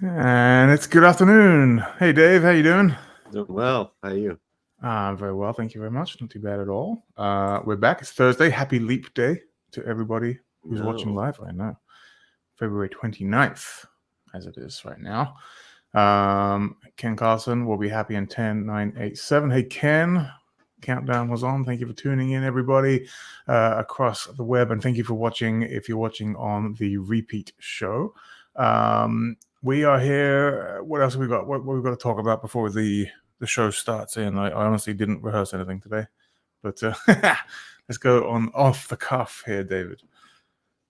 And it's good afternoon. Hey, Dave, how you doing? Doing well. How are you? Very well, thank you very much. Not too bad at all. We're back. It's Thursday. Happy Leap Day to everybody who's watching live right now. February 29th, as it is right now. Ken Carson will be happy in 10, 9, 8, 7. Hey, Ken, countdown was on. Thank you for tuning in, everybody, across the web. And thank you for watching if you're watching on the repeat show. We are here. What else have we got? What we've got to talk about before the show starts in? I honestly didn't rehearse anything today, but let's go on off the cuff here, David.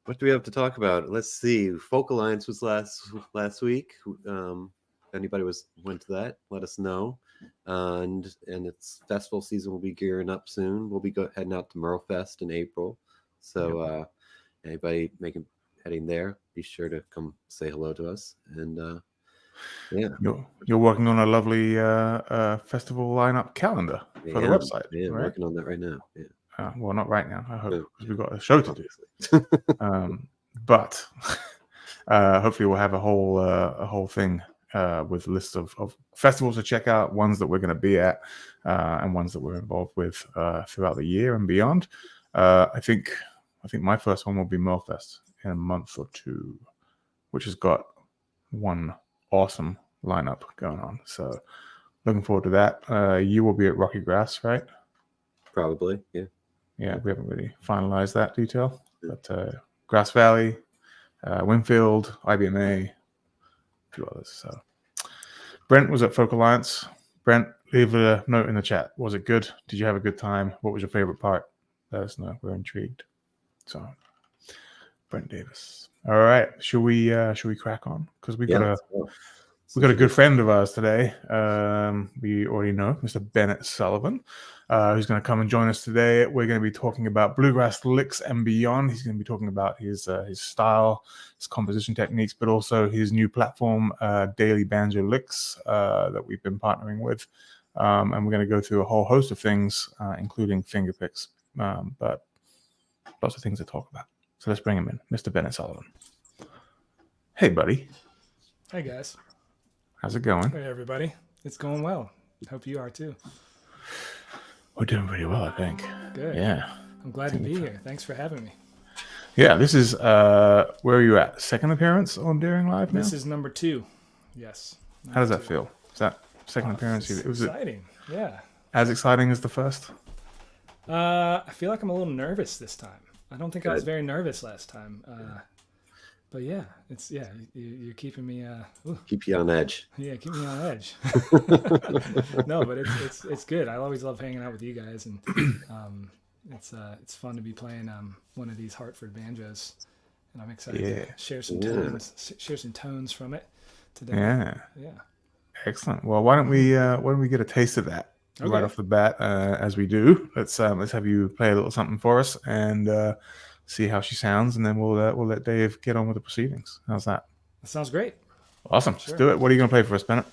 What do we have to talk about? Let's see. Folk Alliance was last week. Anybody went to that? Let us know. And its festival season will be gearing up soon. We'll be heading out to Merlefest in April. So anybody heading there, be sure to come say hello to us. And you're working on a lovely festival lineup calendar for the website. Yeah, right? Working on that right now. Yeah. Well, not right now. I hope because we've got a show to do. But hopefully we'll have a whole thing with lists of festivals to check out, ones that we're going to be at, and ones that we're involved with throughout the year and beyond. I think my first one will be Merlefest in a month or two, which has got one awesome lineup going on. So looking forward to that. You will be at Rocky Grass, right? Probably, yeah. Yeah, we haven't really finalized that detail, but Grass Valley, Winfield, IBMA, a few others. So Brent was at Folk Alliance. Brent, leave a note in the chat. Was it good? Did you have a good time? What was your favorite part? Let us know. We're intrigued. So Brent Davis. All right, should we crack on? Because we got a good friend of ours today. We already know Mr. Bennett Sullivan, who's going to come and join us today. We're going to be talking about Bluegrass licks and beyond. He's going to be talking about his style, his composition techniques, but also his new platform, Daily Banjo Licks, that we've been partnering with. And we're going to go through a whole host of things, including finger picks, but lots of things to talk about. So let's bring him in, Mr. Bennett Sullivan. Hey, buddy. Hey, guys. How's it going? Hey, everybody. It's going well. Hope you are, too. We're doing pretty well, I think. Good. Yeah. I'm glad to be here. Thanks for having me. Yeah, this is, where are you at? Second appearance on Daring Live now? This is number 2. Yes. How does that feel? Is that second appearance? It was exciting. Yeah. As exciting as the first? I feel like I'm a little nervous this time. I don't think I was very nervous last time. But yeah, you're keeping me. Keep you on edge. Yeah, keep me on edge. No, but it's good. I always love hanging out with you guys, and it's fun to be playing one of these Hartford banjos, and I'm excited to share some tones from it today. Yeah. Yeah. Excellent. Well, why don't we get a taste of that right off the bat, as we do. Let's have you play a little something for us and see how she sounds, and then we'll let Dave get on with the proceedings. How's that? That sounds great. Awesome. Sure. Let's do it. What are you going to play for us, Bennett?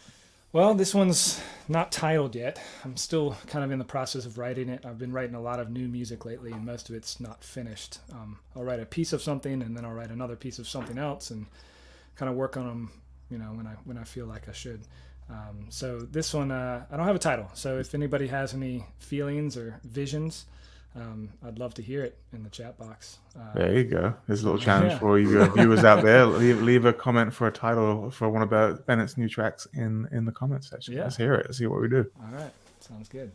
Well, this one's not titled yet. I'm still kind of in the process of writing it. I've been writing a lot of new music lately, and most of it's not finished. I'll write a piece of something, and then I'll write another piece of something else, and kind of work on them, when I feel like I should. So this one, I don't have a title. So if anybody has any feelings or visions, I'd love to hear it in the chat box. There you go. There's a little challenge for you viewers out there. Leave a comment for a title for one of Bennett's new tracks in the comment section. Yeah. Let's hear it. Let's see what we do. All right. Sounds good.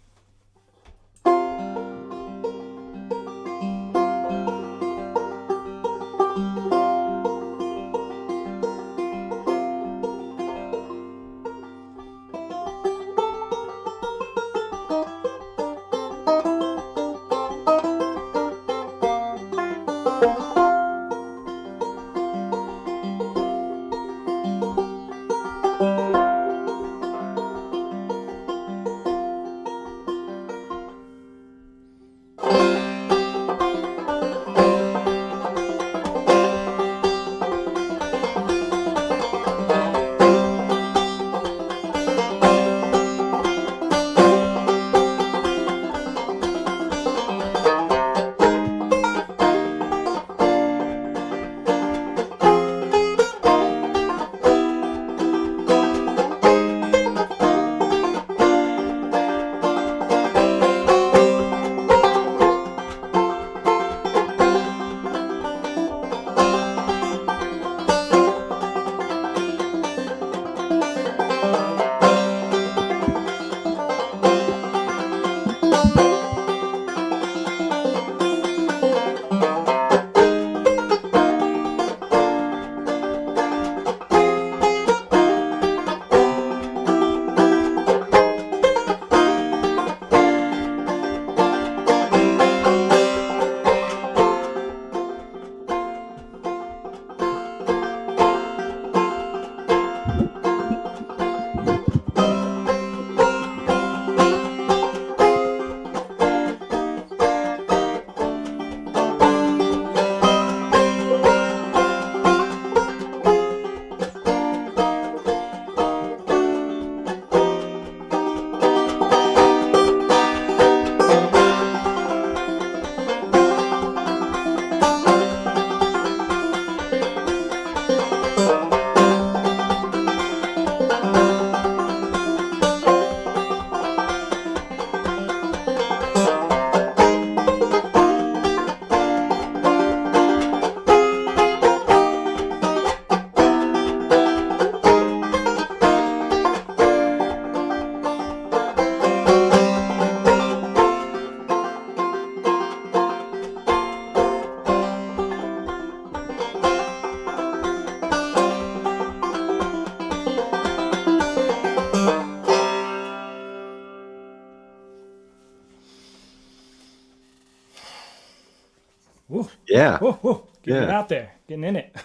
Yeah. Whoa, whoa, getting it Yeah. out there, getting in it.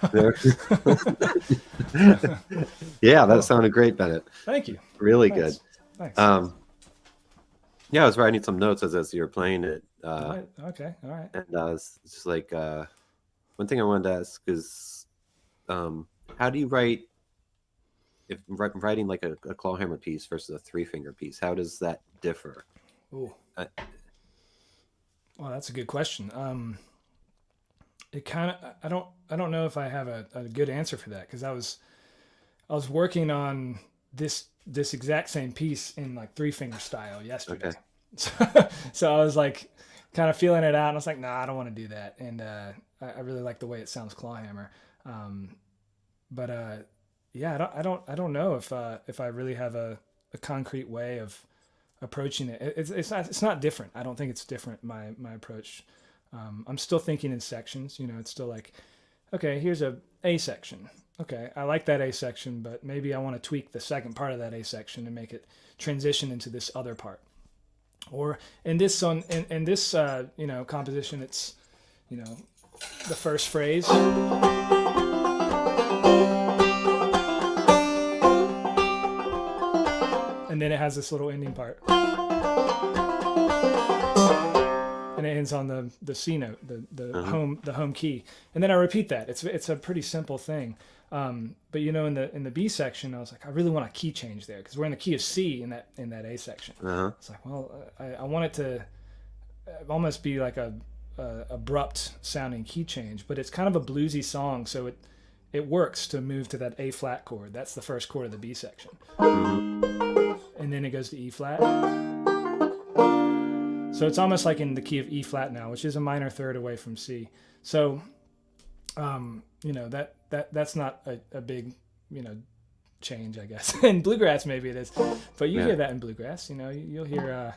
Yeah, that sounded great, Bennett. Thank you. Really Thanks. good. Thanks. Yeah, I was writing some notes as you were playing it. Okay, all right. And it's just like one thing I wanted to ask is, how do you write if writing like a claw hammer piece versus a 3-finger piece? How does that differ? Ooh. Well, that's a good question. It kind of I don't know if I have a good answer for that, because I was working on this exact same piece in like 3-finger style yesterday. Okay. So I was like kind of feeling it out, and I was like, nah, I don't want to do that. And I really like the way it sounds clawhammer. But yeah, I don't know if I really have a concrete way of approaching it. It's not different. I don't think it's different, my approach. I'm still thinking in sections. It's still like, okay, here's a section. Okay, I like that A section, but maybe I want to tweak the second part of that A section and make it transition into this other part. Or in this composition, it's the first phrase. And then it has this little ending part. And it ends on the C note, the home key. And then I repeat that. It's a pretty simple thing. But in the B section, I was like, I really want a key change there, because we're in the key of C in that A section. It's like, well, I want it to almost be like a abrupt sounding key change, but it's kind of a bluesy song, so it works to move to that A flat chord. That's the first chord of the B section. And then it goes to E flat. So it's almost like in the key of E flat now, which is a minor third away from C. So, that's not a big, change, I guess. In bluegrass, maybe it is, but you hear that in bluegrass. You'll hear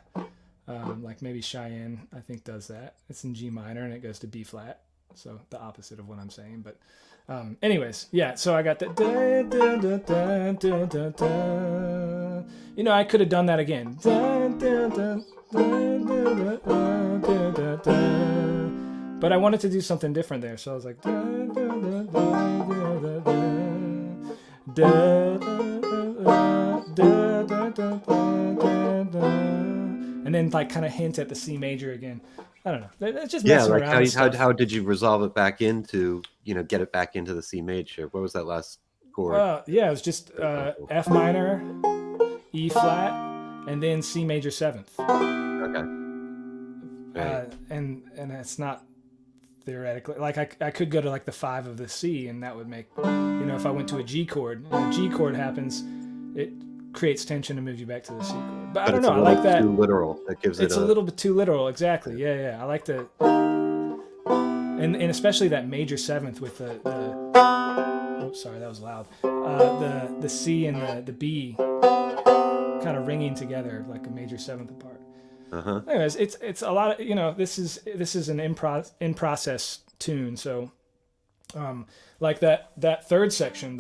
like maybe Cheyenne, I think, does that. It's in G minor and it goes to B flat. So the opposite of what I'm saying, but anyways, yeah. So I got that. I could have done that again. But I wanted to do something different there, so I was like, and then like kind of hint at the C major again. I don't know. It's just messing around. Yeah, how did you resolve it back into, get it back into the C major? What was that last chord? Yeah, it was just F minor, E flat, and then C major 7th. Okay. Right. And it's not theoretically, like I could go to like the 5 of the C, and that would make, if I went to a G chord, and a G chord happens, it creates tension and moves you back to the C chord. But I don't know. I like that. Too literal. That gives it's a little bit too literal. Exactly. Yeah. I like the, and especially that major 7th with the oh, sorry, that was loud. The C and the B kind of ringing together like a major 7th apart. Anyways, it's a lot of, this is an in process tune. So, like that third section,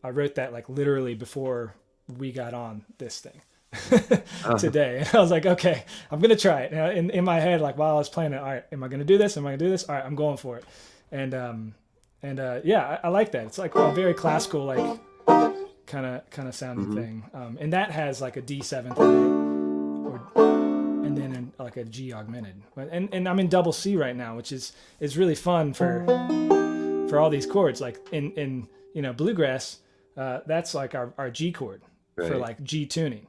I wrote that like literally before we got on this thing today. And I was like, okay, I'm going to try it. And in my head, like while I was playing it, all right, am I going to do this? Am I going to do this? All right, I'm going for it. And yeah, I like that. It's like a very classical, like kind of sounding thing. And that has like a D7th in it, and then like a G augmented. And I'm in double C right now, which is really fun for all these chords. Like in bluegrass, that's like our G chord for like G tuning.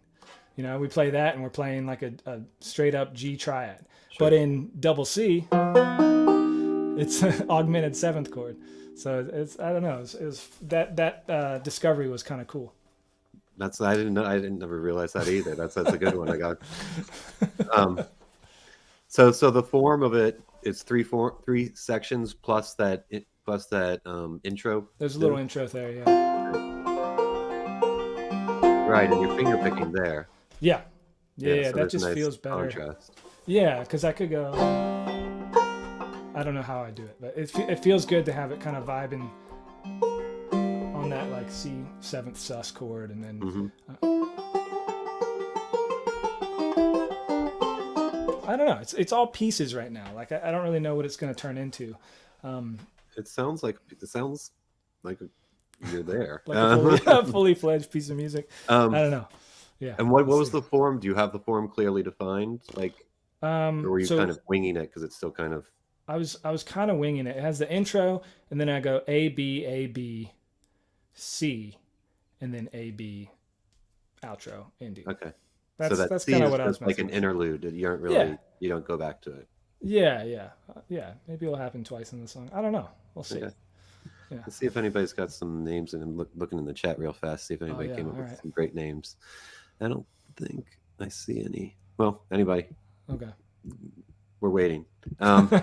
We play that and we're playing like a straight up G triad. Sure. But in double C, it's an augmented 7th chord. So I don't know. It was that discovery was kind of cool. I didn't know. I didn't never realize that either. That's a good one. I got. So the form of it is three sections plus that intro. There's a little intro there, yeah. Right, and your finger picking there. Yeah. So that just nice feels better. Contrast. Yeah, because I could go. I don't know how I do it, but it feels good to have it kind of vibing on that like C 7th sus chord, and then I don't know. It's all pieces right now. Like I don't really know what it's going to turn into. It sounds like you're there. Like a fully fledged piece of music. I don't know. Yeah. And what we'll was see. the form? Do you have the form clearly defined? Like, or were you So kind of winging it because it's still kind of? I was kind of winging it. It has the intro, and then I go A B C, and then A B outro ending. Okay. That's kind of what I was like messing an with. interlude. You aren't really. Yeah. You don't go back to it. Yeah. Maybe it'll happen twice in the song. I don't know. We'll see. Okay. Yeah. Let's see if anybody's got some names, and I'm looking in the chat real fast. See if anybody came up with some great names. I don't think I see any. Well, anybody? Okay. We're waiting. And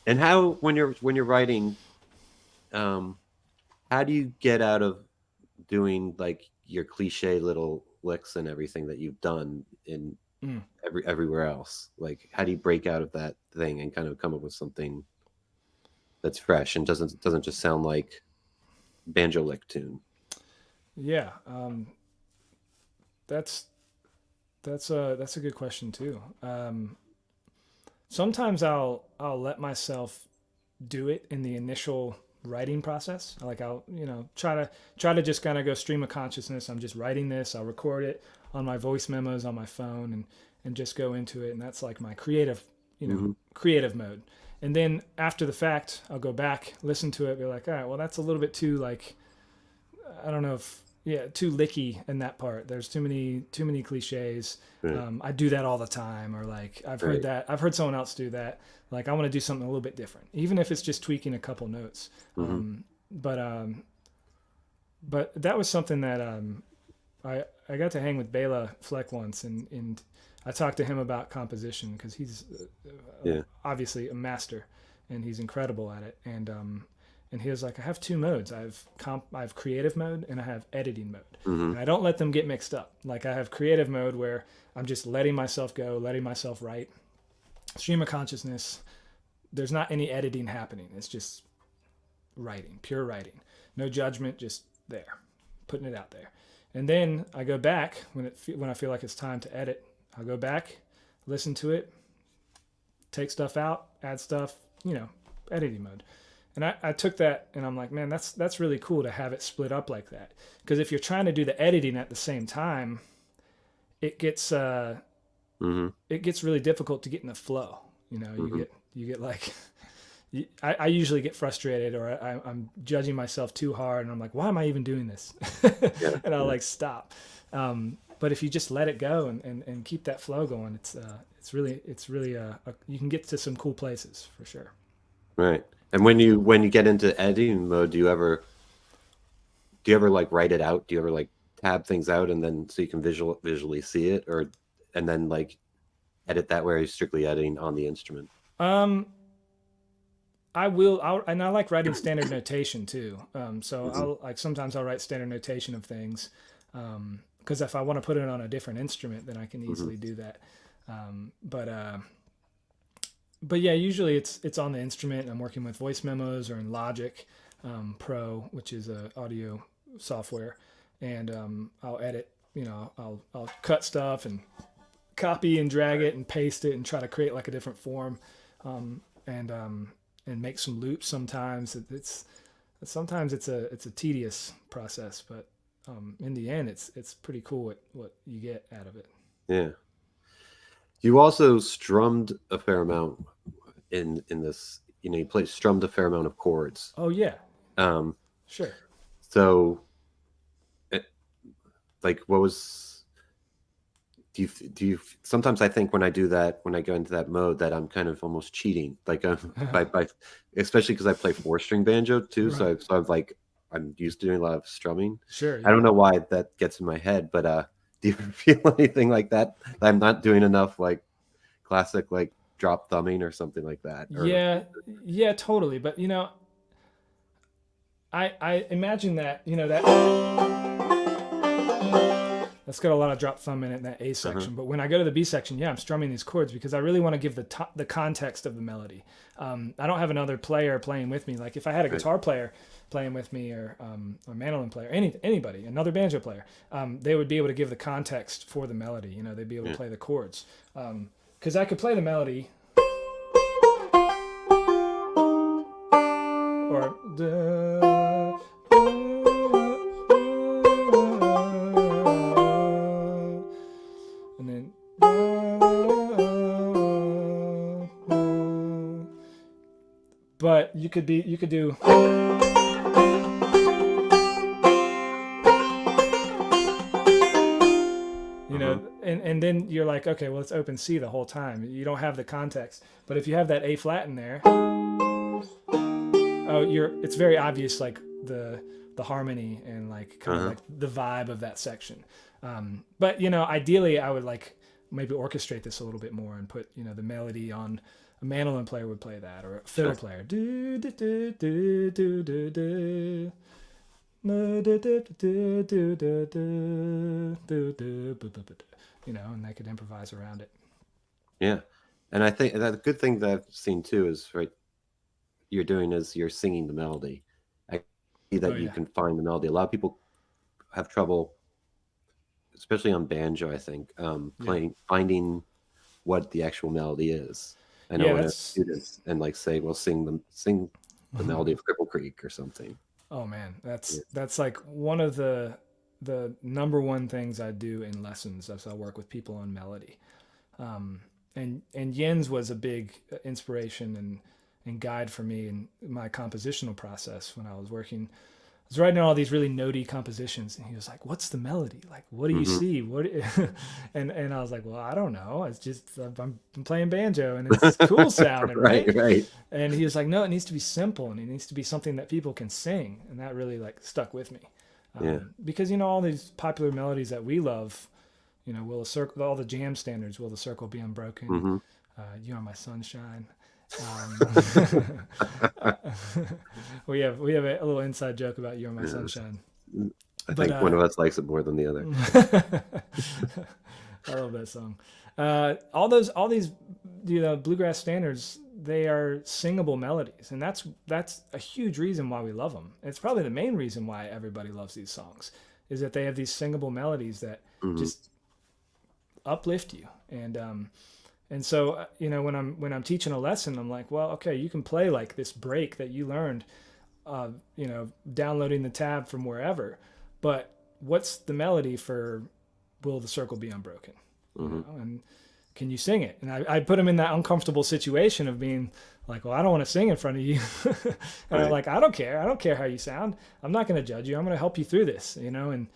how when you're writing, how do you get out of doing like your cliche little licks and everything that you've done in everywhere else? Like, how do you break out of that thing and kind of come up with something that's fresh and doesn't just sound like banjo lick tune? Yeah, that's a good question too. Sometimes I'll let myself do it in the initial writing process. Like I'll try to just kind of go stream of consciousness. I'm just writing this. I'll record it on my voice memos on my phone and just go into it. And that's like my creative creative mode. And then after the fact, I'll go back, listen to it, be like, all right, well, that's a little bit too like, I don't know if, too licky in that part. There's too many cliches. Right. I do that all the time, or like I've heard that. I've heard someone else do that. Like I want to do something a little bit different, even if it's just tweaking a couple notes. But that was something that I got to hang with Bela Fleck once, and I talked to him about composition because he's obviously a master, and he's incredible at it. And he was like, I have two modes. I have creative mode and I have editing mode. And I don't let them get mixed up. Like I have creative mode where I'm just letting myself go, letting myself write. Stream of consciousness. There's not any editing happening. It's just writing, pure writing. No judgment, just there, putting it out there. And then I go back when I feel like it's time to edit. I'll go back, listen to it, take stuff out, add stuff, editing mode. And I took that and I'm like, man, that's really cool to have it split up like that. Because if you're trying to do the editing at the same time, it gets really difficult to get in the flow. You get like, I usually get frustrated, or I'm judging myself too hard, and I'm like, why am I even doing this? And I'll like stop. But if you just let it go and keep that flow going, it's really you can get to some cool places for sure. Right. And when you get into editing mode, do you ever like write it out? Do you ever like tab things out and then so you can visually see it, and then like edit that way? Or are you strictly editing on the instrument? I like writing standard notation too. So sometimes I'll write standard notation of things. Because if I want to put it on a different instrument, then I can easily do that. But yeah, usually it's on the instrument. I'm working with voice memos or in Logic Pro, which is a audio software, and I'll edit. I'll cut stuff and copy and drag it and paste it and try to create like a different form, and make some loops. Sometimes it's a tedious process, but in the end, it's pretty cool what you get out of it. Yeah. You also strummed a fair amount in this. You strummed a fair amount of chords. Oh yeah. Sure. So, what was? Do you? Sometimes I think when I do that, when I go into that mode, that I'm kind of almost cheating. Like by especially because I play 4-string banjo too. Right. So I'm used to doing a lot of strumming. Sure. Yeah. I don't know why that gets in my head, but do you feel anything like that? I'm not doing enough like classic like drop thumbing or something like that? Yeah, totally. But I imagine that That's got a lot of drop thumb in it in that A section. But when I go to the B section, I'm strumming these chords because I really want to give the context of the melody. I don't have another player playing with me. Like if I had a guitar player playing with me or mandolin player, anybody, another banjo player, they would be able to give the context for the melody. You know, they'd be able to play the chords. Because I could play the melody. Or and then but you could do you know, and then you're like, okay, well, it's open C the whole time. You don't have the context. But if you have that A flat in there, it's very obvious, like the harmony and like kind of like the vibe of that section. But you know, ideally I would like maybe orchestrate this a little bit more and put, you know, the melody on a mandolin player would play that, or a fiddle player. Do, do, do, do, do, do, do. You know, and they could improvise around it. Yeah. And I think that the good thing that I've seen too is you're doing is you're singing the melody. I see that you can find the melody. A lot of people have trouble, especially on banjo, I think, finding what the actual melody is. I know when I students and like say, well, sing the melody of Cripple Creek or something. Oh man, that's like one of the number one things I do in lessons as I work with people on melody. And Jens was a big inspiration and guide for me in my compositional process when I was working. I was writing all these really notey compositions, and he was like, "What's the melody? Like, what do you see? What?" and I was like, "Well, I don't know. It's just I'm playing banjo, and it's cool sounding, right?" And he was like, "No, it needs to be simple, and it needs to be something that people can sing." And that really like stuck with me, because you know all these popular melodies that we love, you know, will the circle, all the jam standards, "Will the Circle Be Unbroken?" "You Are My Sunshine." We have a little inside joke about "You Are My Sunshine." I think one of us likes it more than the other. I love that song. All these, you know, bluegrass standards, they are singable melodies, and that's a huge reason why we love them. It's probably the main reason why everybody loves these songs, is that they have these singable melodies that just uplift you. And so, you know, when I'm teaching a lesson, I'm like, well, okay, you can play like this break that you learned, you know, downloading the tab from wherever, but what's the melody for "Will the Circle Be Unbroken?" You know, and can you sing it? And I put them in that uncomfortable situation of being like, well, I don't want to sing in front of you. And I'm like, I don't care how you sound. I'm not going to judge you. I'm going to help you through this, you know, and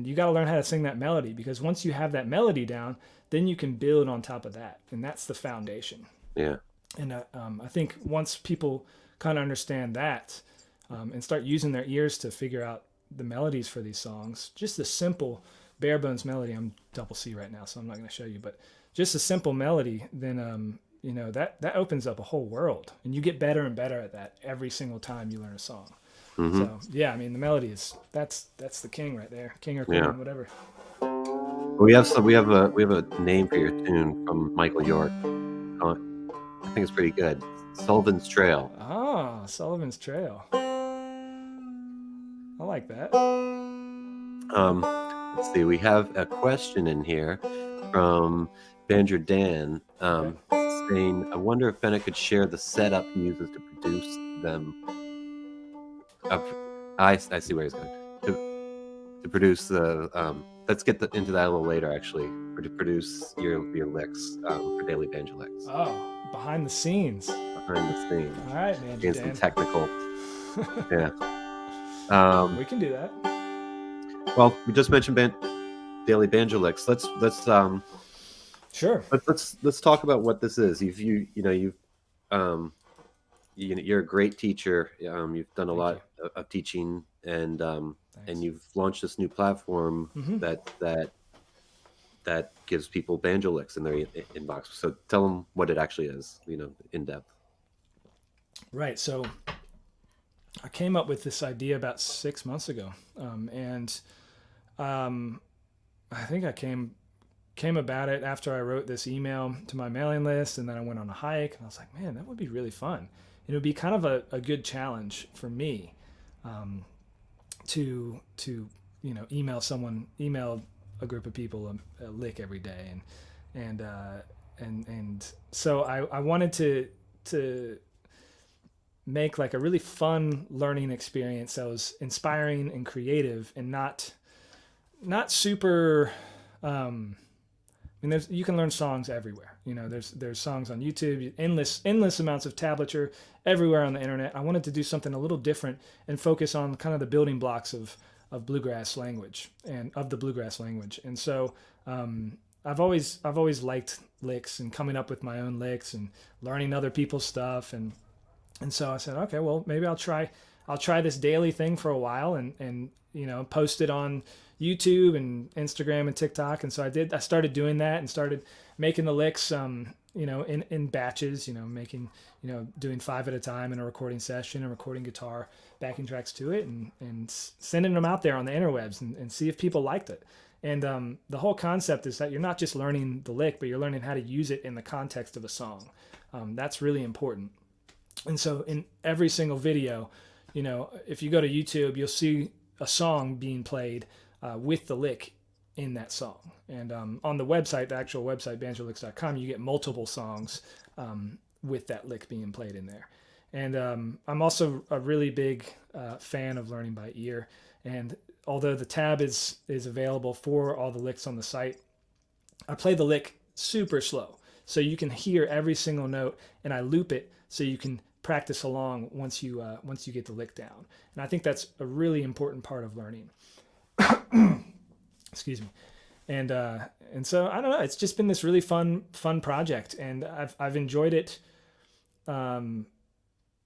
you got to learn how to sing that melody, because once you have that melody down, then you can build on top of that. And that's the foundation. Yeah. And I think once people kind of understand that and start using their ears to figure out the melodies for these songs, just the simple bare bones melody, I'm double C right now, so I'm not going to show you, but just a simple melody, then, you know, that opens up a whole world, and you get better and better at that every single time you learn a song. So yeah, I mean, the melody that's the king right there, king or queen, whatever. We have a name for your tune from Michael York. I think it's pretty good. Sullivan's Trail. Ah, Sullivan's Trail. I like that. Let's see. We have a question in here from Banjo Dan saying, "I wonder if Bennett could share the setup he uses to produce them." I see where he's going. To produce the let's get into that a little later, actually, or to produce your licks for Daily Banjo Licks. Oh, behind the scenes. Behind the scenes. All right, man. Getting some technical. Yeah. We can do that. Well, we just mentioned Daily Banjo Licks. Let's sure. Let's talk about what this is. You're a great teacher. You've done a lot of teaching, and you've launched this new platform that gives people banjo licks in their inbox. So tell them what it actually is, you know, in depth. Right. So I came up with this idea about 6 months ago, and I think I came about it after I wrote this email to my mailing list, and then I went on a hike, and I was like, man, that would be really fun. It would be kind of a good challenge for me, to email a group of people a lick every day, and so I wanted to make like a really fun learning experience that was inspiring and creative, and not super. I mean, you can learn songs everywhere. There's songs on YouTube, endless amounts of tablature everywhere on the internet. I wanted to do something a little different and focus on kind of the building blocks of bluegrass language and of the bluegrass language. And so I've always liked licks and coming up with my own licks and learning other people's stuff. And so I said, okay, well, maybe I'll try this daily thing for a while and post it on YouTube and Instagram and TikTok. And so I started doing that and started making the licks, in batches, doing 5 at a time in a recording session and recording guitar backing tracks to it and sending them out there on the interwebs and see if people liked it. And the whole concept is that you're not just learning the lick, but you're learning how to use it in the context of a song. That's really important. And so in every single video, if you go to YouTube, you'll see a song being played with the lick in that song. And on the website, the actual website, banjolicks.com, you get multiple songs with that lick being played in there. And I'm also a really big fan of learning by ear. And although the tab is available for all the licks on the site, I play the lick super slow, so you can hear every single note, and I loop it so you can practice along once you get the lick down. And I think that's a really important part of learning. Excuse me. And so I don't know, it's just been this really fun project, and I've enjoyed it a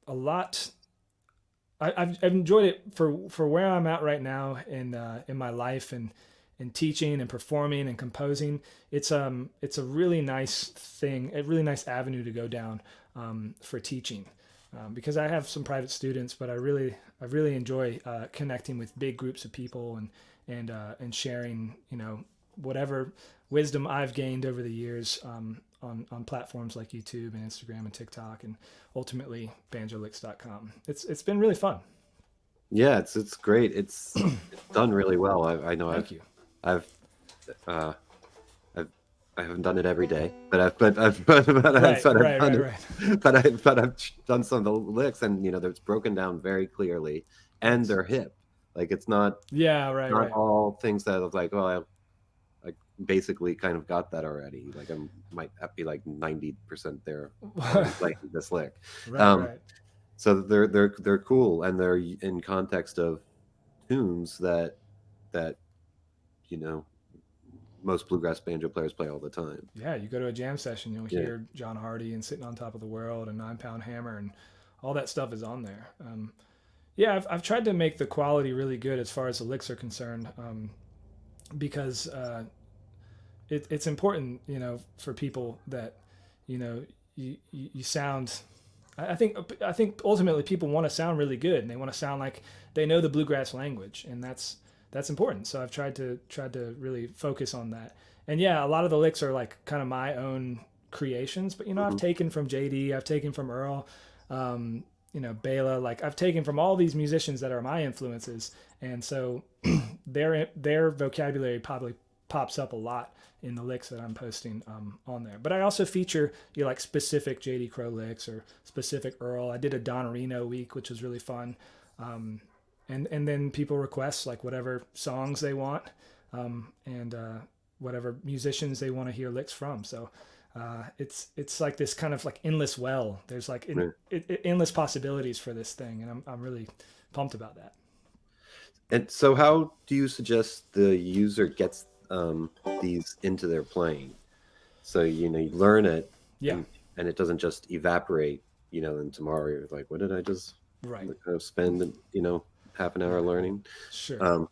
lot. I've enjoyed it for where I'm at right now in my life and teaching and performing and composing. It's a really nice thing, a really nice avenue to go down for teaching, because I have some private students, but I really enjoy connecting with big groups of people and sharing whatever wisdom I've gained over the years on platforms like YouTube and Instagram and TikTok, and ultimately banjolicks.com. It's been really fun. Yeah, it's great. It's done really well. I know. Thank you. I haven't done it every day, but I've done some of the licks, and it's broken down very clearly, and they're hip. Like, it's not not all things that I was like, oh, I basically kind of got that already. Like, I might be like 90% there, like this lick. Right. So they're cool, and they're in context of tunes that most bluegrass banjo players play all the time. Yeah, you go to a jam session, you'll hear John Hardy and Sitting on Top of the World and 9 Pound Hammer, and all that stuff is on there. I've tried to make the quality really good as far as the licks are concerned, because it's important, for people that you sound. I think ultimately people want to sound really good, and they want to sound like they know the bluegrass language, and that's important. So I've tried to really focus on that. And a lot of the licks are like kind of my own creations, but I've taken from JD, I've taken from Earl, Bela, like I've taken from all these musicians that are my influences. And so their vocabulary probably pops up a lot in the licks that I'm posting on there. But I also feature like specific JD Crow licks or specific Earl. I did a Don Reno week, which was really fun. And then people request like whatever songs they want, and whatever musicians they want to hear licks from. So it's like this kind of like endless well. There's like endless possibilities for this thing, and I'm really pumped about that. And so, how do you suggest the user gets these into their playing? So you learn it, and it doesn't just evaporate. And tomorrow you're like, what did I just spend half an hour learning? Sure.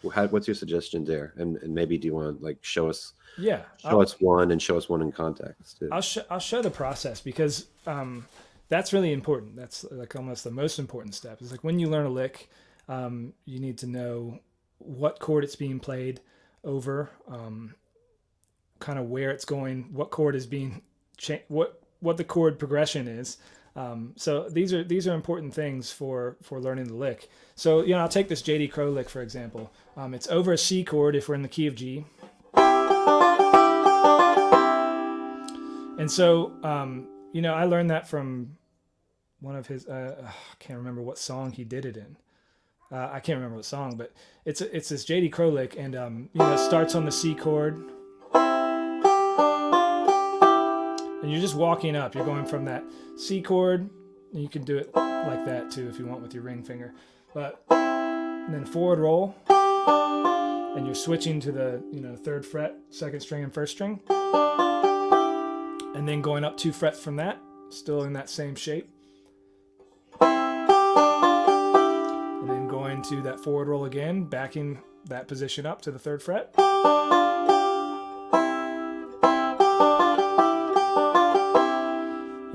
What's your suggestion there? And maybe do you want to like show us one and show us one in context too? I'll show the process, because that's really important. That's like almost the most important step. It's like when you learn a lick, you need to know what chord it's being played, over kind of where it's going, what chord is being what the chord progression is. So these are important things for learning the lick. So I'll take this J.D. Crowe lick for example. It's over a C chord if we're in the key of G. And so I learned that from one of his I can't remember what song he did it in. I can't remember what song, but it's this J.D. Crowe lick, and it starts on the C chord. And you're just walking up. You're going from that C chord, and you can do it like that too if you want with your ring finger. And then forward roll, and you're switching to the 3rd fret, 2nd string, and 1st string, and then going up 2 frets from that, still in that same shape, and then going to that forward roll again, backing that position up to the 3rd fret.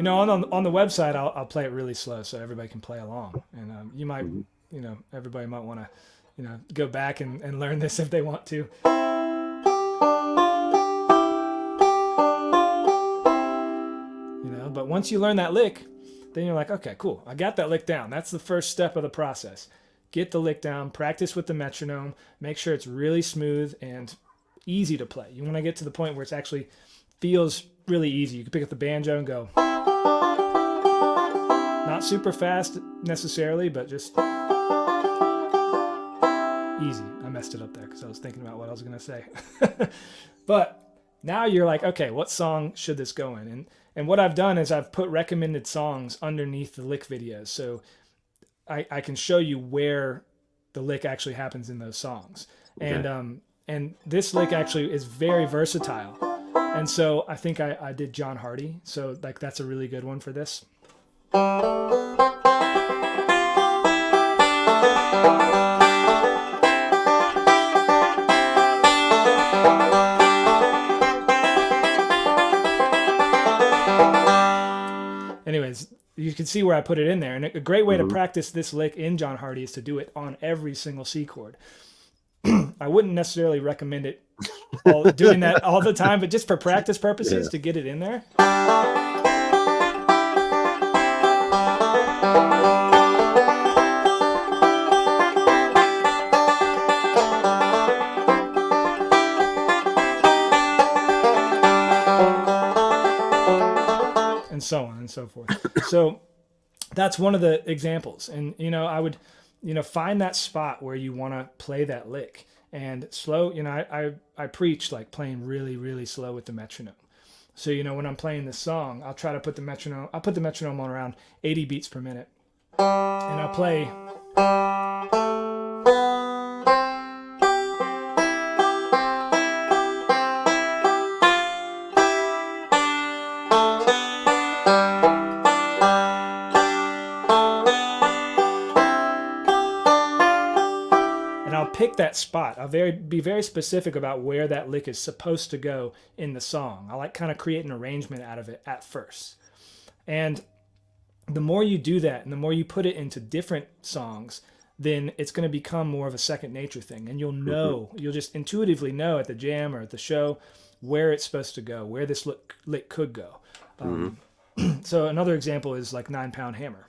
On the website, I'll play it really slow so everybody can play along. And you might, everybody might want to, go back and learn this if they want to. But once you learn that lick, then you're like, okay, cool. I got that lick down. That's the first step of the process. Get the lick down, practice with the metronome, make sure it's really smooth and easy to play. You want to get to the point where it actually feels really easy. You can pick up the banjo and go. Not super fast necessarily, but just easy. I messed it up there because I was thinking about what I was going to say. But now you're like, okay, what song should this go in? And what I've done is I've put recommended songs underneath the lick videos. So I can show you where the lick actually happens in those songs. Okay. And this lick actually is very versatile. And so I think I did John Hardy. So that's a really good one for this. Anyways, you can see where I put it in there. And a great way to practice this lick in John Hardy is to do it on every single C chord. I wouldn't necessarily recommend it doing that all the time, but just for practice purposes to get it in there. And so on and so forth. So that's one of the examples. And, I would, find that spot where you want to play that lick and slow. I preach like playing really, really slow with the metronome. So, when I'm playing this song, I'll try to put the metronome on around 80 beats per minute. And I'll play. Pick that spot. I'll be very specific about where that lick is supposed to go in the song. I like kind of create an arrangement out of it at first. And the more you do that and the more you put it into different songs, then it's going to become more of a second nature thing. And you'll just intuitively know at the jam or at the show where it's supposed to go, where this lick could go. So another example is like 9-Pound Hammer.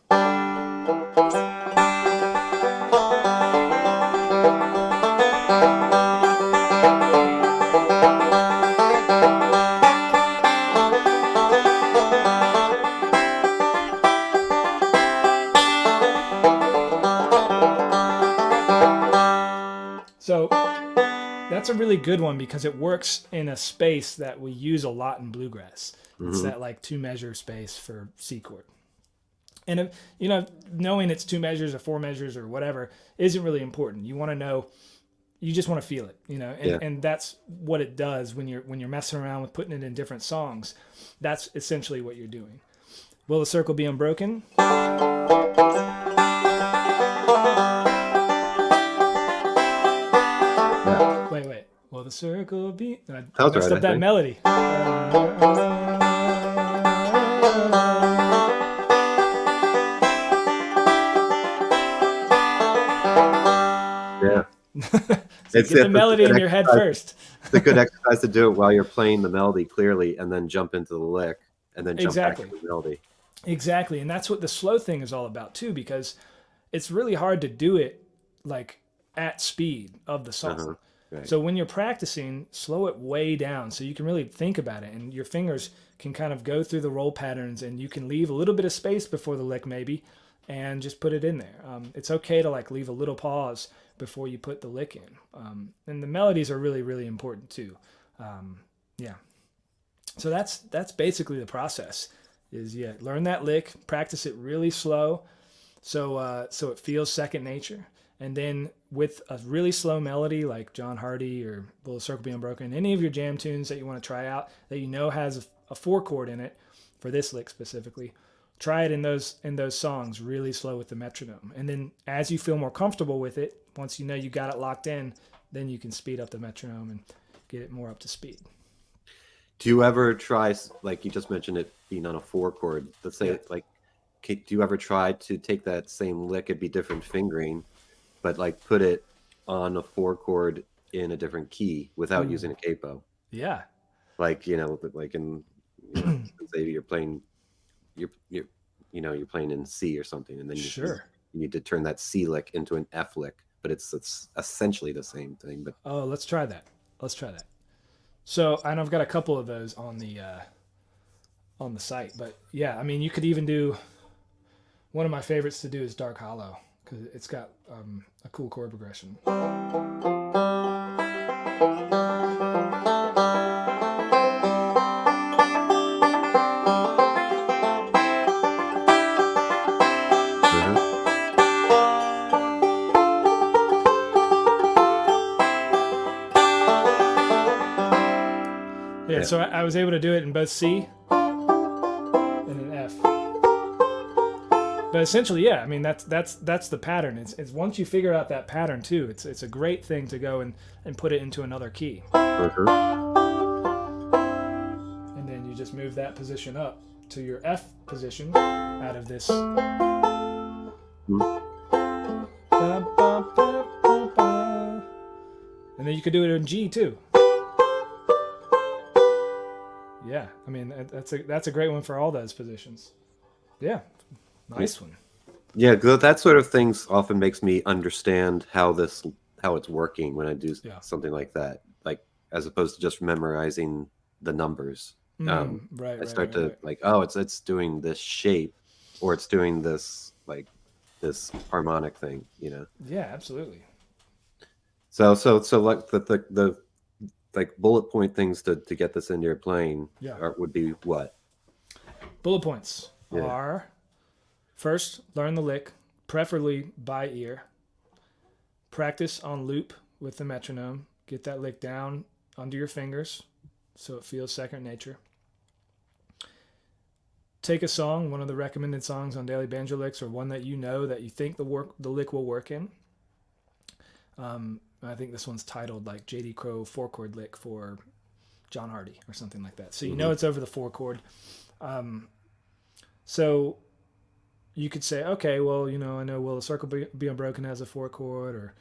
So that's a really good one because it works in a space that we use a lot in bluegrass. It's that like 2-measure space for C chord. And knowing it's 2 measures or 4 measures or whatever isn't really important. You want to know, you just want to feel it, and that's what it does when you're messing around with putting it in different songs. That's essentially what you're doing. Will the Circle Be Unbroken? Wait. Will the circle be? I messed up that melody. exactly. It's Get the a melody good in your head exercise. first. It's a good exercise to do it while you're playing the melody clearly, and then jump into the lick, and then jump back to Exactly. the melody. Exactly. And that's what the slow thing is all about too, because it's really hard to do it like at speed of the song. Uh-huh. Right. So when you're practicing, slow it way down so you can really think about it, and your fingers can kind of go through the roll patterns, and you can leave a little bit of space before the lick maybe, and just put it in there. It's okay to like leave a little pause before you put the lick in. And the melodies are really, really important too. Yeah. So that's basically the process. Is learn that lick, practice it really slow, so it feels second nature. And then with a really slow melody like John Hardy or Will the Circle Be Unbroken, any of your jam tunes that you want to try out that you know has a 4-chord in it, for this lick specifically, try it in those songs really slow with the metronome. And then as you feel more comfortable with it, once you know you got it locked in, then you can speed up the metronome and get it more up to speed. Do you ever try, like you just mentioned it being on a 4-chord, let's say, do you ever try to take that same lick, it'd be different fingering, but like put it on a 4-chord in a different key without using a capo? Yeah. Like, like in, say you're playing, you're playing in C or something, and then you need to turn that C lick into an F lick, but it's essentially the same thing. But let's try that. So, and I've got a couple of those on the site, but yeah, I mean, you could even do, one of my favorites to do is Dark Hollow, because it's got a cool chord progression. Yeah, so I was able to do it in both C and an F. But essentially, yeah, I mean that's the pattern. It's once you figure out that pattern too, it's a great thing to go and put it into another key. And then you just move that position up to your F position out of this. And then you could do it in G too. Yeah, I mean that's a great one for all those positions. Yeah, nice one. Yeah, that sort of things often makes me understand how it's working when I do something like that. Like as opposed to just memorizing the numbers. Right. I start to like, oh, it's doing this shape, or it's doing this like this harmonic thing, Yeah, absolutely. So like the like bullet point things to get this into your playing would be what? Bullet points are, first, learn the lick, preferably by ear. Practice on loop with the metronome. Get that lick down under your fingers so it feels second nature. Take a song, one of the recommended songs on Daily Banjo Licks, or one that you know that you think the lick will work in. I think this one's titled like J.D. Crowe 4-chord lick for John Hardy or something like that. So you know it's over the 4-chord. So you could say, okay, well, I know Will the Circle Be Unbroken has a 4-chord, or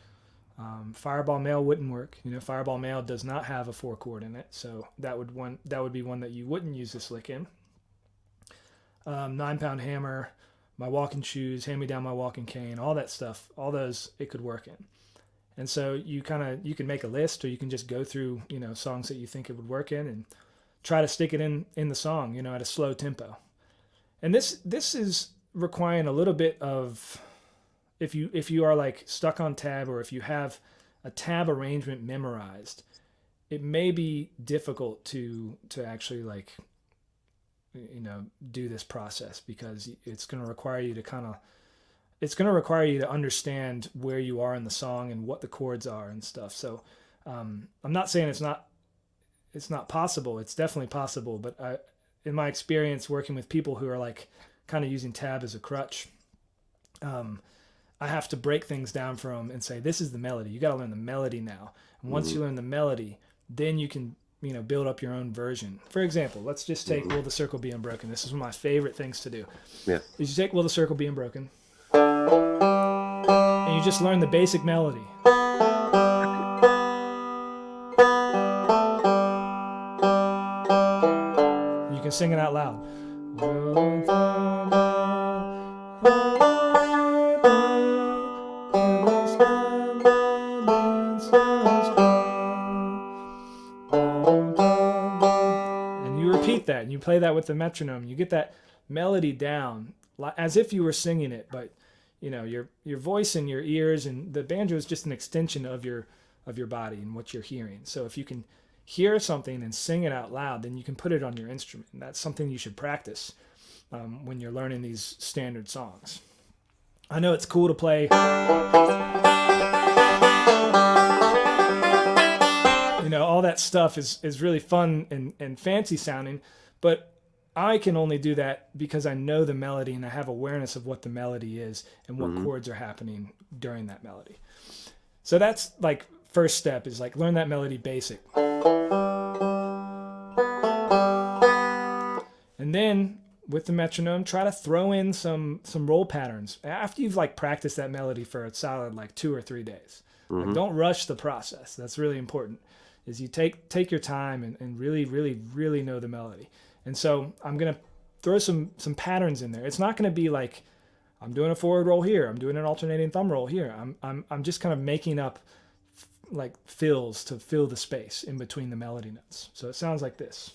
Fireball Mail wouldn't work. Fireball Mail does not have a 4-chord in it, so that would be one that you wouldn't use this lick in. 9-Pound Hammer, My Walking Shoes, Hand Me Down My Walking Cane, all that stuff, all those it could work in. And so you can make a list, or you can just go through, songs that you think it would work in and try to stick it in the song, at a slow tempo. And this is requiring a little bit of, if you are like stuck on tab, or if you have a tab arrangement memorized, it may be difficult to actually like, do this process, because it's going to require you to understand where you are in the song and what the chords are and stuff. So I'm not saying it's not possible. It's definitely possible. But in my experience working with people who are like kind of using tab as a crutch, I have to break things down for them and say, this is the melody. You got to learn the melody now. And once you learn the melody, then you can build up your own version. For example, let's just take Will the Circle Be Unbroken. This is one of my favorite things to do. Yeah. Is you take Will the Circle Be Unbroken, and you just learn the basic melody. sing it out loud. And you repeat that, and you play that with the metronome. You get that melody down as if you were singing it, but you know, your voice and your ears, and the banjo is just an extension of your body and what you're hearing. So if you can hear something and sing it out loud, then you can put it on your instrument. And that's something you should practice when you're learning these standard songs. I know it's cool to play, you know, all that stuff is really fun and fancy sounding, but I can only do that because I know the melody and I have awareness of what the melody is and what chords are happening during that melody. So that's like first step, is like learn that melody basic. And then with the metronome, try to throw in some roll patterns after you've like practiced that melody for a solid like 2 or 3 days. Like, don't rush the process. That's really important, is you take your time and really, really, really know the melody. And so I'm going to throw some patterns in there. It's not going to be like I'm doing a forward roll here, I'm doing an alternating thumb roll here. I'm just kind of making up like fills to fill the space in between the melody notes. So it sounds like this.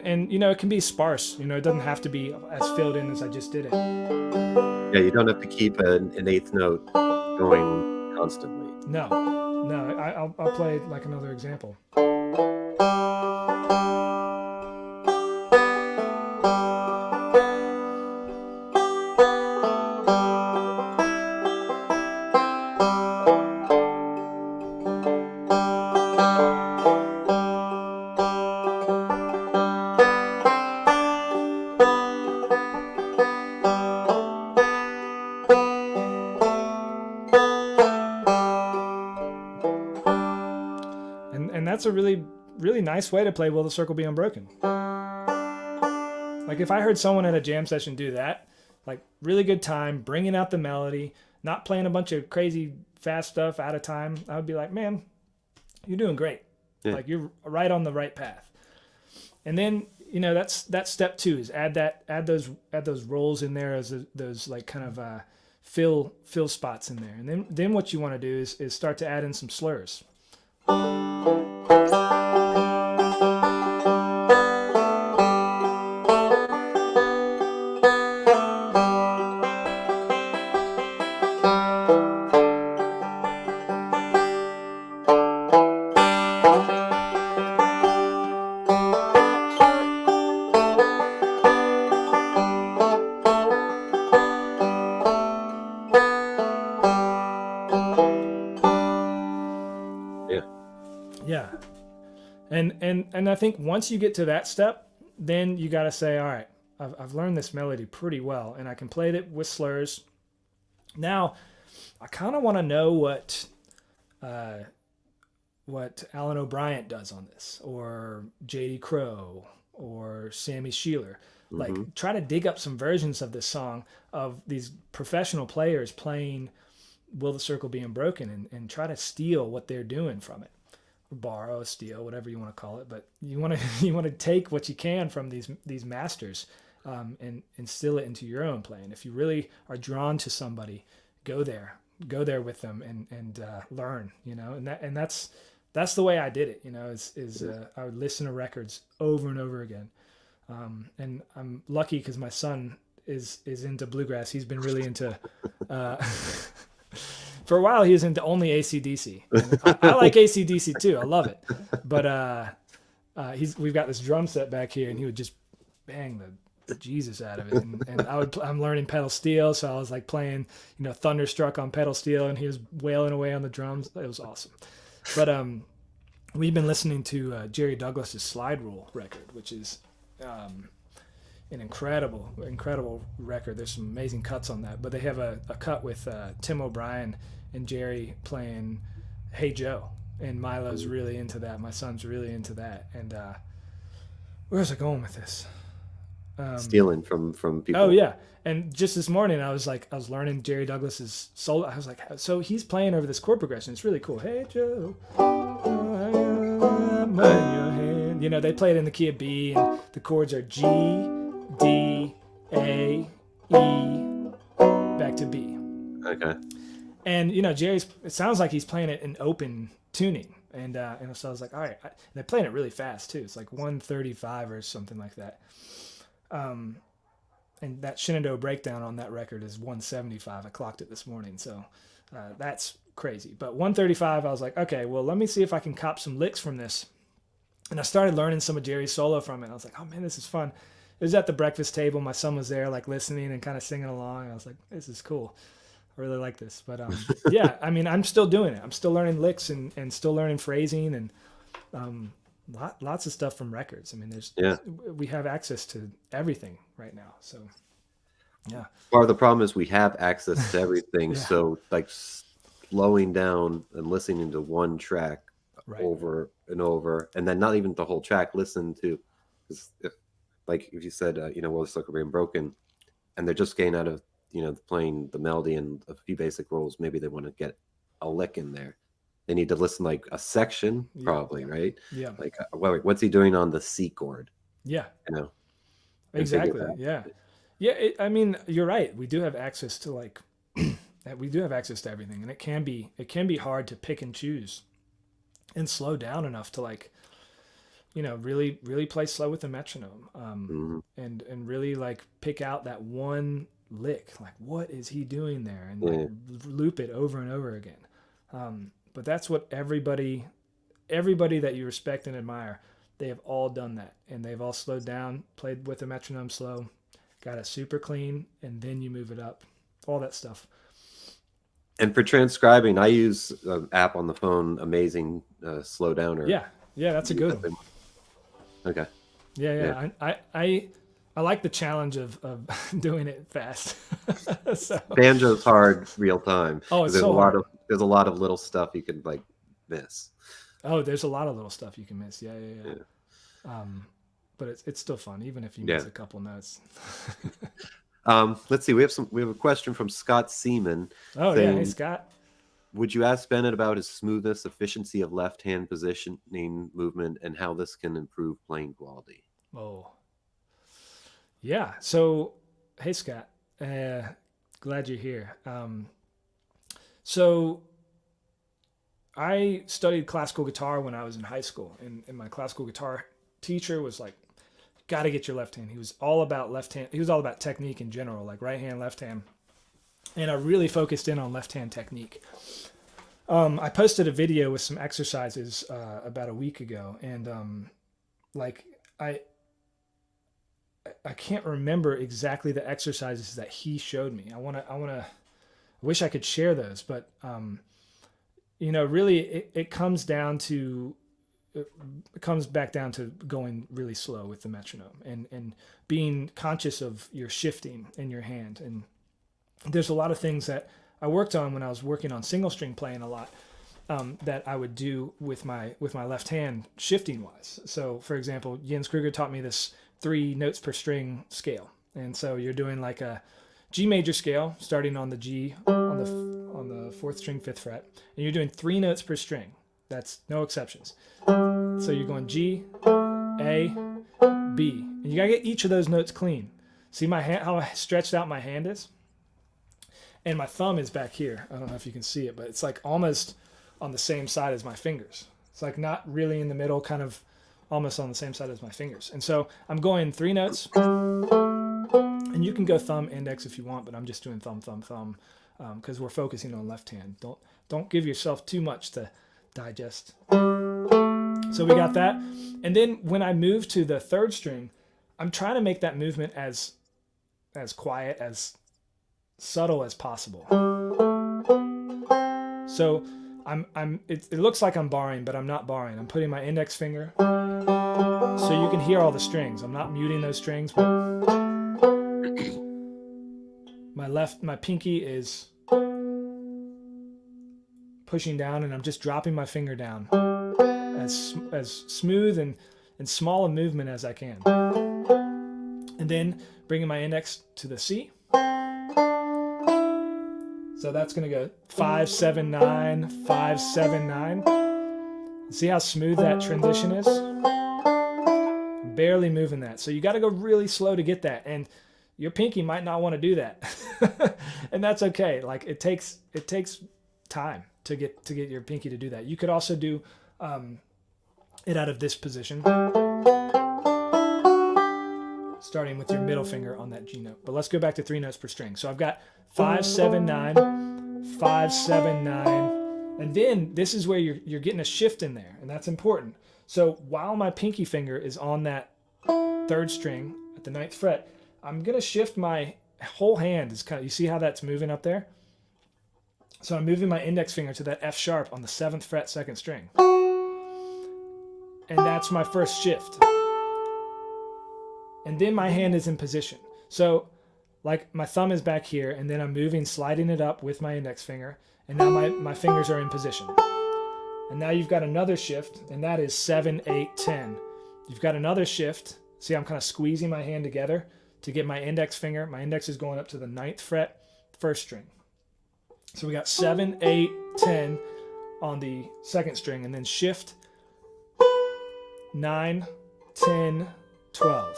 And you know, it can be sparse. You know, it doesn't have to be as filled in as I just did it. Yeah, you don't have to keep an eighth note going constantly. No. I'll play like another example. And that's a really, really nice way to play Will the Circle Be Unbroken. Like if I heard someone at a jam session do that, like really good time, bringing out the melody, not playing a bunch of crazy fast stuff out of time, I would be like, man, you're doing great. Yeah. Like you're right on the right path. And then, you know, that's step 2, is add those rolls in there as those like kind of fill spots in there. And then what you want to do is start to add in some slurs. Yeah. And I think once you get to that step, then you got to say, all right, I've learned this melody pretty well, and I can play it with slurs. Now, I kind of want to know what Alan O'Brien does on this, or J.D. Crowe, or Sammy Sheeler. Like, try to dig up some versions of this song of these professional players playing Will the Circle Be Unbroken, and try to steal what they're doing from it. Borrow, steal, whatever you want to call it, but you want to take what you can from these masters and instill it into your own playing. If you really are drawn to somebody, go there with them and learn, you know. And that's the way I did it, you know. I would listen to records over and over again, and I'm lucky because my son is into bluegrass. He's been really into. For a while, he was into only AC/DC. I like AC/DC too. I love it. But we've got this drum set back here, and he would just bang the Jesus out of it. And I'm learning pedal steel, so I was like playing, you know, Thunderstruck on pedal steel, and he was wailing away on the drums. It was awesome. But we've been listening to Jerry Douglas's Slide Rule record, which is an incredible record. There's some amazing cuts on that, but they have a cut with Tim O'Brien and Jerry playing Hey Joe, and Milo's really into that. My son's really into that. And where's I going with this? Stealing from people. Oh yeah. And just this morning I was learning Jerry Douglas's solo. I was like, so he's playing over this chord progression. It's really cool. Hey Joe, in your hand. You know, they play it in the key of B, and the chords are G, D, A, E, back to B. Okay. And you know, it sounds like he's playing it in open tuning. And so I was like, all right. They're playing it really fast too. It's like 135 or something like that. And that Shenandoah breakdown on that record is 175. I clocked it this morning, so that's crazy. But 135, I was like, okay, well, let me see if I can cop some licks from this. And I started learning some of Jerry's solo from it. I was like, oh man, this is fun. It was at the breakfast table. My son was there, like listening and kind of singing along. I was like, this is cool. I really like this. But yeah, I mean, I'm still doing it. I'm still learning licks and still learning phrasing and lots of stuff from records. I mean, we have access to everything right now. So yeah. Part of the problem is we have access to everything. Yeah. So like slowing down and listening to one track over and over, and then not even the whole track, listen to, like if you said, Will the Circle Being Broken, and they're just getting out of, playing the melody and a few basic rolls, maybe they want to get a lick in there. They need to listen like a section, probably, right? Yeah. Like, what's he doing on the C chord? Yeah. Exactly. Yeah. Yeah. I mean, you're right. We do have access to we do have access to everything, and it can be hard to pick and choose and slow down enough to really, really play slow with the metronome, and really pick out that one lick. Like, what is he doing there? And loop it over and over again. But that's what everybody that you respect and admire, they have all done that. And they've all slowed down, played with the metronome slow, got it super clean, and then you move it up. All that stuff. And for transcribing, I use an app on the phone, Amazing Slow Downer. Yeah, that's a good one. Okay. Yeah. I like the challenge of doing it fast. So. Banjo's hard real time. Oh, it's so hard. There's a lot of little stuff you can miss. Oh, there's a lot of little stuff you can miss. Yeah. But it's still fun, even if you miss a couple notes. Let's see. We have a question from Scott Seaman. Oh, saying, hey Scott. Would you ask Bennett about his smoothness, efficiency of left-hand positioning movement, and how this can improve playing quality? Oh. Yeah. So, hey Scott, glad you're here. So I studied classical guitar when I was in high school, and my classical guitar teacher was like, got to get your left hand. He was all about left hand. He was all about technique in general, like right hand, left hand. And I really focused in on left hand technique. I posted a video with some exercises about a week ago, and I can't remember exactly the exercises that he showed me. I wish I could share those, but really it comes back down to going really slow with the metronome and being conscious of your shifting in your hand. And there's a lot of things that I worked on when I was working on single string playing a lot, that I would do with my left hand shifting wise. So for example, Jens Kruger taught me this 3 notes per string scale. And so you're doing like a G major scale, starting on the G on the 4th string, 5th fret, and you're doing 3 notes per string. That's no exceptions. So you're going G, A, B, and you gotta get each of those notes clean. See my hand, how stretched out my hand is? And my thumb is back here. I don't know if you can see it, but it's like almost on the same side as my fingers. It's like not really in the middle, kind of almost on the same side as my fingers. And so I'm going 3 notes, and you can go thumb, index if you want, but I'm just doing thumb, thumb, thumb, because we're focusing on left hand. Don't give yourself too much to digest. So we got that. And then when I move to the 3rd string, I'm trying to make that movement as quiet, as subtle as possible. So it looks like I'm barring, but I'm not barring. I'm putting my index finger so you can hear all the strings. I'm not muting those strings, but my pinky is pushing down, and I'm just dropping my finger down as smooth and small a movement as I can. And then bringing my index to the C. So that's going to go 5, 7, 9, 5, 7, 9. See how smooth that transition is? I'm barely moving that. So you got to go really slow to get that. And your pinky might not want to do that. And that's okay. Like it takes time to get your pinky to do that. You could also do it out of this position, starting with your middle finger on that G note. But let's go back to 3 notes per string. So I've got 5, 7, 9, 5, 7, 9. And then this is where you're getting a shift in there, and that's important. So while my pinky finger is on that 3rd string at the 9th fret, I'm going to shift my whole hand. You see how that's moving up there? So I'm moving my index finger to that F sharp on the 7th fret, 2nd string. And that's my first shift. And then my hand is in position. So like my thumb is back here, and then I'm moving, sliding it up with my index finger. And now my fingers are in position. And now you've got another shift, and that is 7, 8, 10. You've got another shift. See, I'm kind of squeezing my hand together to get my index finger. My index is going up to the 9th fret, 1st string. So we got 7, 8, 10 on the 2nd string, and then shift 9, 10, 12.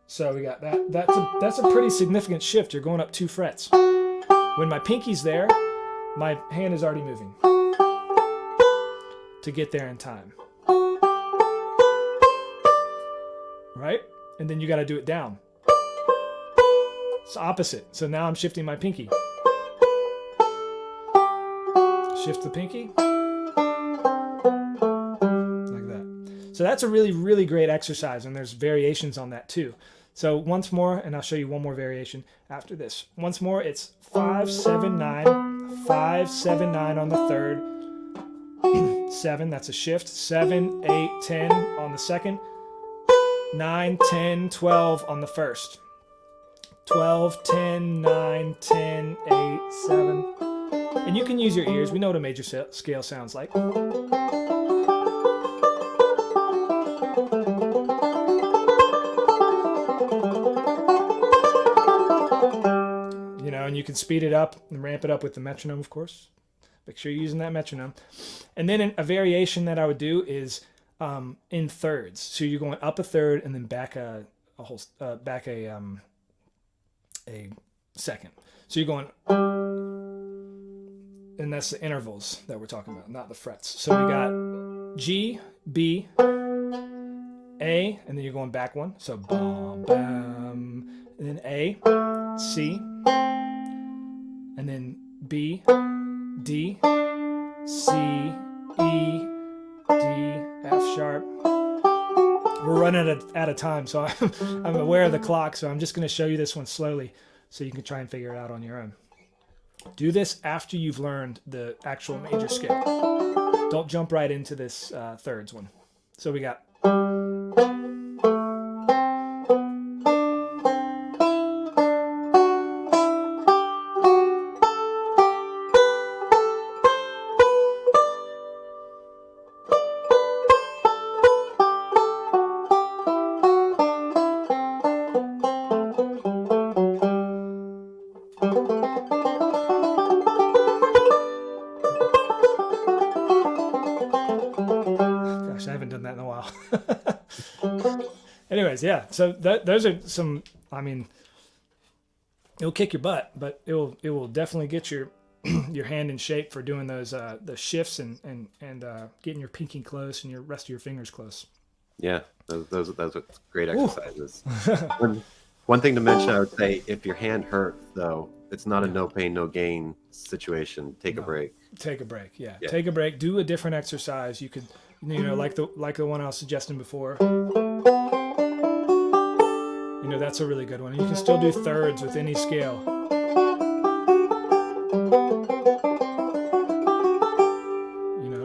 So we got that. That's a pretty significant shift. You're going up 2 frets. When my pinky's there, my hand is already moving to get there in time. Right? And then you got to do it down. It's opposite. So now I'm shifting my pinky. Shift the pinky. Like that. So that's a really, really great exercise, and there's variations on that too. So once more, and I'll show you one more variation after this. Once more, it's 5, 7, 9, 5, 7, 9 on the 3rd, 7, that's a shift, 7, 8, 10 on the 2nd, 9, 10, 12 on the 1st, 12, 10, 9, 10, 8, 7. And you can use your ears. We know what a major scale sounds like. And you can speed it up and ramp it up with the metronome, of course. Make sure you're using that metronome. And then a variation that I would do is in thirds. So you're going up a third and then back a second. So you're going, and that's the intervals that we're talking about, not the frets. So we got G, B, A, and then you're going back one. So bam, bam, and then A, C, and then B, D, C, E, D, F sharp. We're running out of time, so I'm aware of the clock, so I'm just going to show you this one slowly so you can try and figure it out on your own. Do this after you've learned the actual major scale. Don't jump right into this thirds one. So we got... Anyways, yeah, so those are some, I mean, it'll kick your butt, but it will definitely get your your hand in shape for doing those the shifts and getting your pinky close and your rest of your fingers close. Yeah, those are great exercises. One thing to mention, I would say, if your hand hurts, though, it's not a no pain, no gain situation. Take a break. Take a break, yeah. Take a break. Do a different exercise. You could, like the one I was suggesting before. That's a really good one. You can still do thirds with any scale.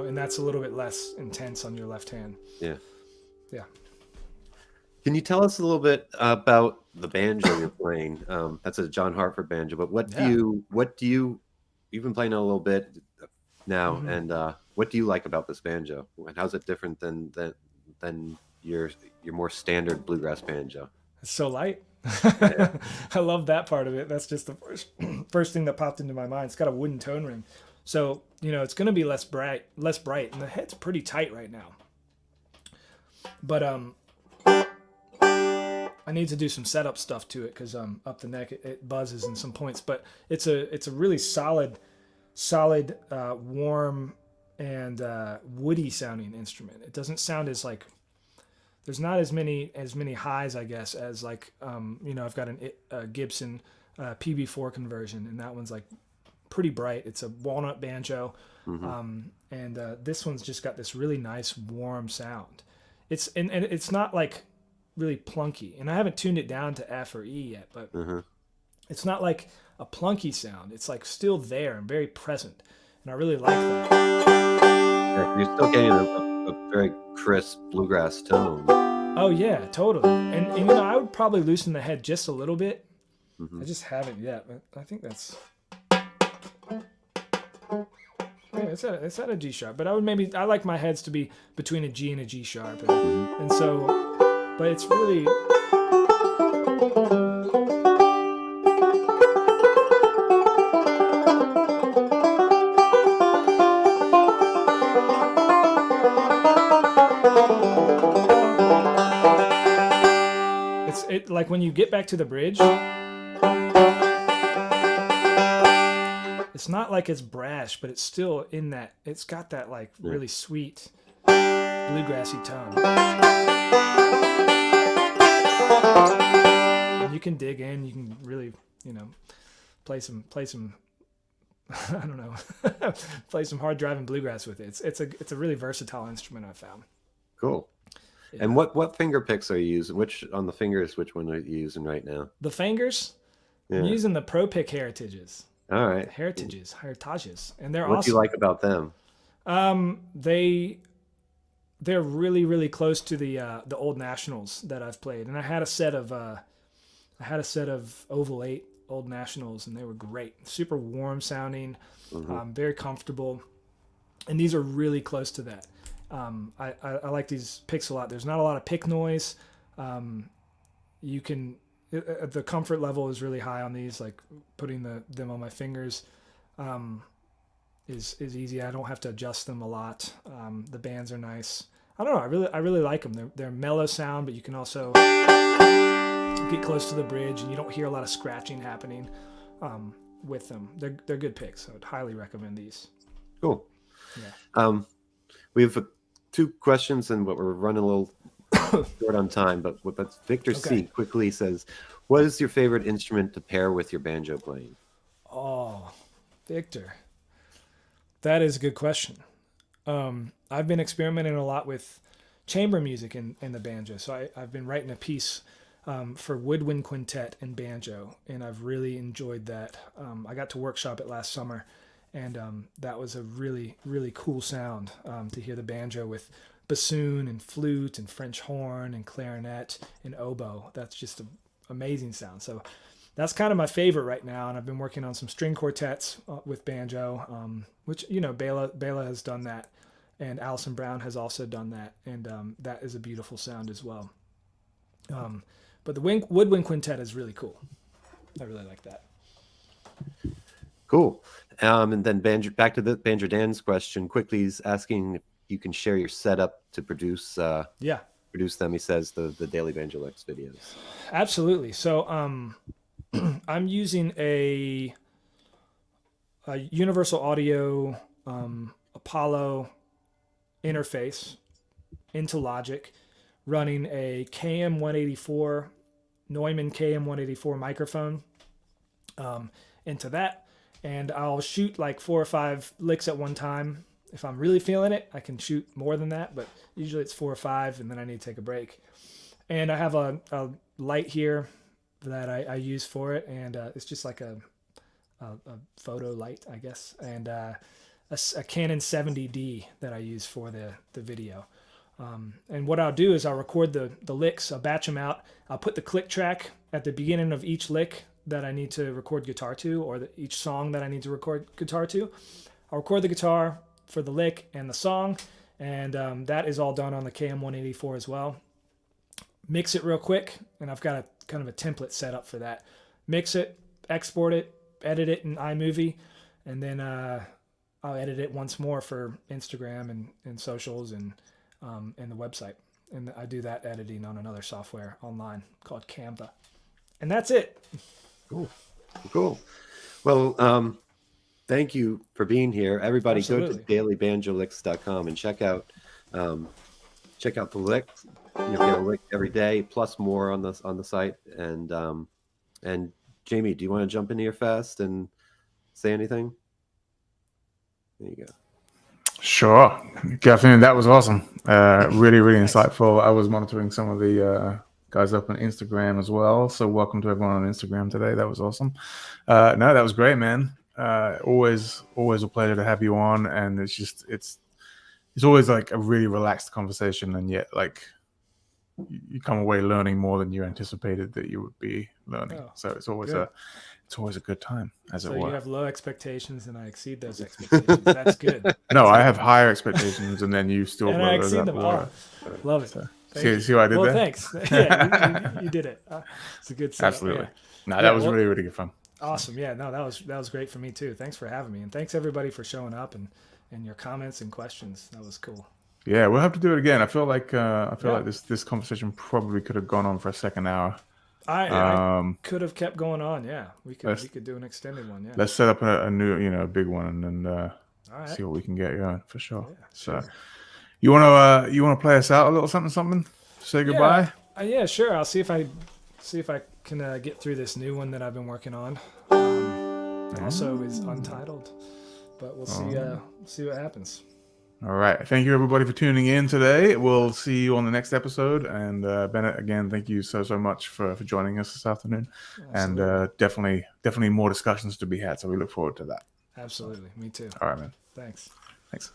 And that's a little bit less intense on your left hand. Yeah. Yeah. Can you tell us a little bit about the banjo you're playing? That's a John Hartford banjo, but what do you you've been playing it a little bit now, and what do you like about this banjo? And how's it different than your more standard bluegrass banjo? It's so light. Yeah. I love that part of it. That's just the first thing that popped into my mind. It's got a wooden tone ring, so it's going to be less bright, and the head's pretty tight right now. But I need to do some setup stuff to it because up the neck it buzzes in some points. But it's a really solid, warm and woody sounding instrument. It doesn't sound as like there's not as many highs, I guess, as like I've got a Gibson PB4 conversion, and that one's like pretty bright. It's a walnut banjo, and this one's just got this really nice warm sound. It's and it's not like really plunky, and I haven't tuned it down to F or E yet, but it's not like a plunky sound. It's like still there and very present, and I really like that. Yeah, you're still getting a very crisp bluegrass tone. Oh yeah, totally. And I would probably loosen the head just a little bit. I just haven't yet, but I think that's it's at a G sharp. But I like my heads to be between a G and a G sharp, and so, but it's really. It's like when you get back to the bridge, it's not like it's brash, but it's still in that. It's got that like really sweet bluegrassy tone. And you can dig in. You can really, play some. I don't know, play some hard driving bluegrass with it. It's a really versatile instrument, I found. Cool. Yeah. And what finger picks are you using? Which on the fingers? Which one are you using right now? The fingers. Yeah. I'm using the Pro Pick Heritages. All right. Heritages, and they're what awesome. Do you like about them? They're really, really close to the old Nationals that I've played, and I had a set of Oval 8 Old Nationals, and they were great, super warm sounding, very comfortable, and these are really close to that. I like these picks a lot. There's not a lot of pick noise. You can. The comfort level is really high on these. Like putting them on my fingers is easy. I don't have to adjust them a lot. The bands are nice. I don't know. I really like them. They're mellow sound, but you can also get close to the bridge, and you don't hear a lot of scratching happening with them. They're good picks. I would highly recommend these. Cool. Yeah. We have 2 questions, and we're running a little short on time, but Victor C quickly says, what is your favorite instrument to pair with your banjo playing? Oh, Victor, that is a good question. I've been experimenting a lot with chamber music in the banjo, so I've been writing a piece for woodwind quintet and banjo, and I've really enjoyed that. I got to workshop it last summer, and that was a really, really cool sound to hear the banjo with bassoon and flute and French horn and clarinet and oboe. That's just an amazing sound. So that's kind of my favorite right now, and I've been working on some string quartets with banjo, which Bela has done that, and Alison Brown has also done that, and that is a beautiful sound as well. But the woodwind quintet is really cool. I really like that. Cool. And then back to the Banjo Dan's question. Quickly, he's asking if you can share your setup to produce them. He says the Daily Banjo Licks videos. Absolutely. So I'm using a Universal Audio Apollo interface into Logic, running a KM184 Neumann KM184 microphone into that. And I'll shoot like 4 or 5 licks at one time. If I'm really feeling it, I can shoot more than that, but usually it's 4 or 5, and then I need to take a break. And I have a light here that I use for it, and it's just like a photo light, I guess, and a Canon 70D that I use for the video. And what I'll do is I'll record the licks, I'll batch them out. I'll put the click track at the beginning of each lick that I need to record guitar to, or each song that I need to record guitar to. I'll record the guitar for the lick and the song, and that is all done on the KM184 as well. Mix it real quick, and I've got kind of a template set up for that. Mix it, export it, edit it in iMovie, and then I'll edit it once more for Instagram and socials and the website. And I do that editing on another software online called Canva. And that's it. Cool. Well, thank you for being here. Everybody Absolutely. Go to dailybanjolicks.com and check out the licks. You'll get a lick every day, plus more on the site. And Jamie, do you want to jump into your fest and say anything? There you go. Sure. Good afternoon. That was awesome. Really, really insightful. I was monitoring some of the guys up on Instagram as well. So welcome to everyone on Instagram today. That was awesome. No, that was great, man. Always a pleasure to have you on. And it's always like a really relaxed conversation, and yet like you come away learning more than you anticipated that you would be learning. Oh, so it's always a good time, as So it were. you have low expectations, and I exceed those expectations. That's good. No, I have higher expectations, and then you still And blow I those exceed out them. the water. Oh, love it. So, Thank you. see what I did Well, there? thanks. Yeah, you did it. It's a good setup. Absolutely. Yeah. No, Yeah, that was well- really, really good fun. Awesome. Yeah, no, that was great for me too. Thanks for having me, and thanks everybody for showing up and your comments and questions. That was cool. Yeah, we'll have to do it again. I feel like this conversation probably could have gone on for a second hour. I could have kept going on. Yeah, we could do an extended one. Yeah. Let's set up a new, a big one, and then All right. see what we can get going for sure. Yeah, So, sure. you wanna play us out a little something? Say goodbye. Yeah, sure. I'll see if I can get through this new one that I've been working on. Also is untitled, but we'll see what happens. All right. Thank you everybody for tuning in today. We'll see you on the next episode. And Bennett, again, thank you so much for joining us this afternoon. Absolutely. And definitely more discussions to be had. So we look forward to that. Absolutely. Me too. All right, man. Thanks. Thanks.